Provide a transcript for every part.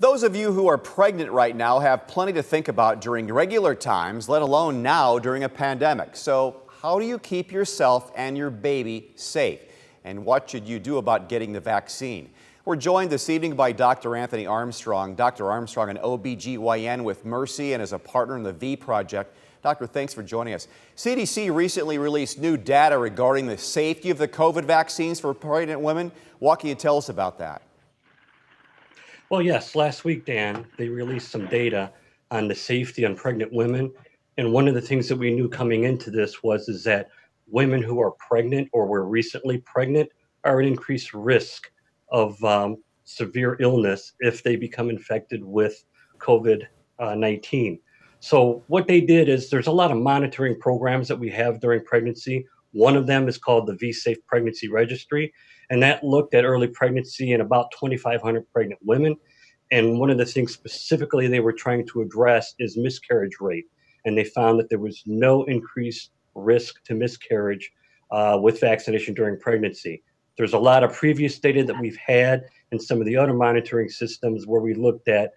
Those of you who are pregnant right now have plenty to think about during regular times, let alone now during a pandemic. So how do you keep yourself and your baby safe? And what should you do about getting the vaccine? We're joined this evening by Dr. Anthony Armstrong. Dr. Armstrong, an OBGYN with Mercy and is a partner in the VProject. Doctor, thanks for joining us. CDC recently released new data regarding the safety of the COVID vaccines for pregnant women. What can you tell us about that? Well, yes, last week, Dan, they released some data on the safety on pregnant women. And one of the things that we knew coming into this is that women who are pregnant or were recently pregnant are at increased risk of severe illness if they become infected with COVID-19. So what they did is there's a lot of monitoring programs that we have during pregnancy. One of them is called the V-Safe Pregnancy Registry, and that looked at early pregnancy in about 2,500 pregnant women. And one of the things specifically they were trying to address is miscarriage rate. And they found that there was no increased risk to miscarriage with vaccination during pregnancy. There's a lot of previous data that we've had in some of the other monitoring systems where we looked at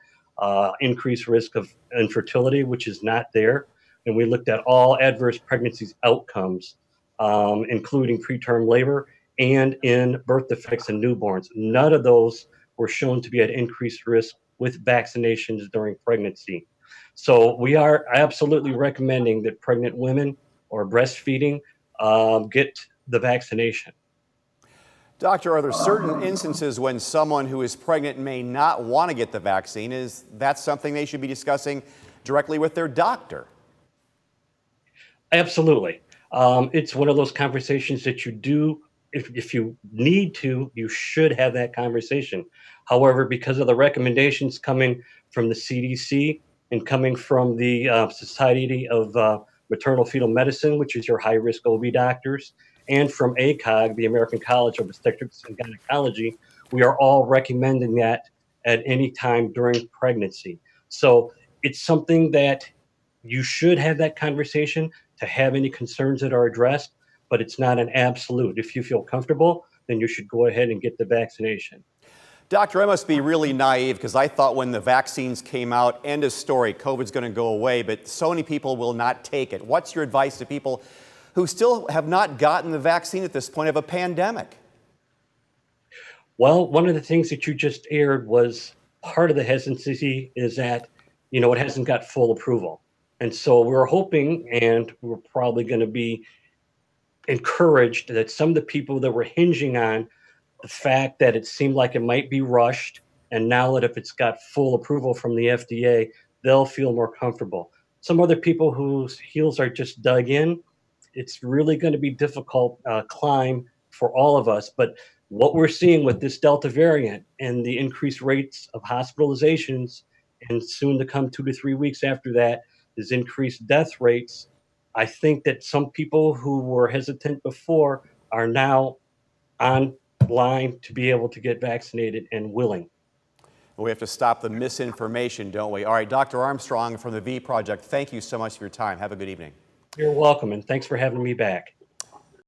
increased risk of infertility, which is not there. And we looked at all adverse pregnancies outcomes, including preterm labor and in birth defects in newborns. None of those were shown to be at increased risk with vaccinations during pregnancy. So we are absolutely recommending that pregnant women or breastfeeding get the vaccination. Doctor, are there certain instances when someone who is pregnant may not want to get the vaccine? Is that something they should be discussing directly with their doctor? Absolutely. It's one of those conversations that you do. If you need to, you should have that conversation. However, because of the recommendations coming from the CDC and coming from the Society of Maternal Fetal Medicine, which is your high-risk OB doctors, and from ACOG, the American College of Obstetrics and Gynecology, we are all recommending that at any time during pregnancy. So it's something that you should have that conversation to have any concerns that are addressed, but it's not an absolute. If you feel comfortable, then you should go ahead and get the vaccination. Doctor, I must be really naive because I thought when the vaccines came out, end of story, COVID's going to go away, but so many people will not take it. What's your advice to people who still have not gotten the vaccine at this point of a pandemic? Well, one of the things that you just aired was part of the hesitancy is that, it hasn't got full approval. And so we're hoping, and we're probably going to be encouraged that some of the people that were hinging on the fact that it seemed like it might be rushed, and now that if it's got full approval from the FDA, they'll feel more comfortable. Some other people whose heels are just dug in, it's really going to be difficult climb for all of us. But what we're seeing with this Delta variant and the increased rates of hospitalizations, and soon to come 2 to 3 weeks after that, is increased death rates. I think that some people who were hesitant before are now on line to be able to get vaccinated and willing. We have to stop the misinformation, don't we? All right, Dr. Armstrong from the VProject, thank you so much for your time. Have a good evening. You're welcome, and thanks for having me back.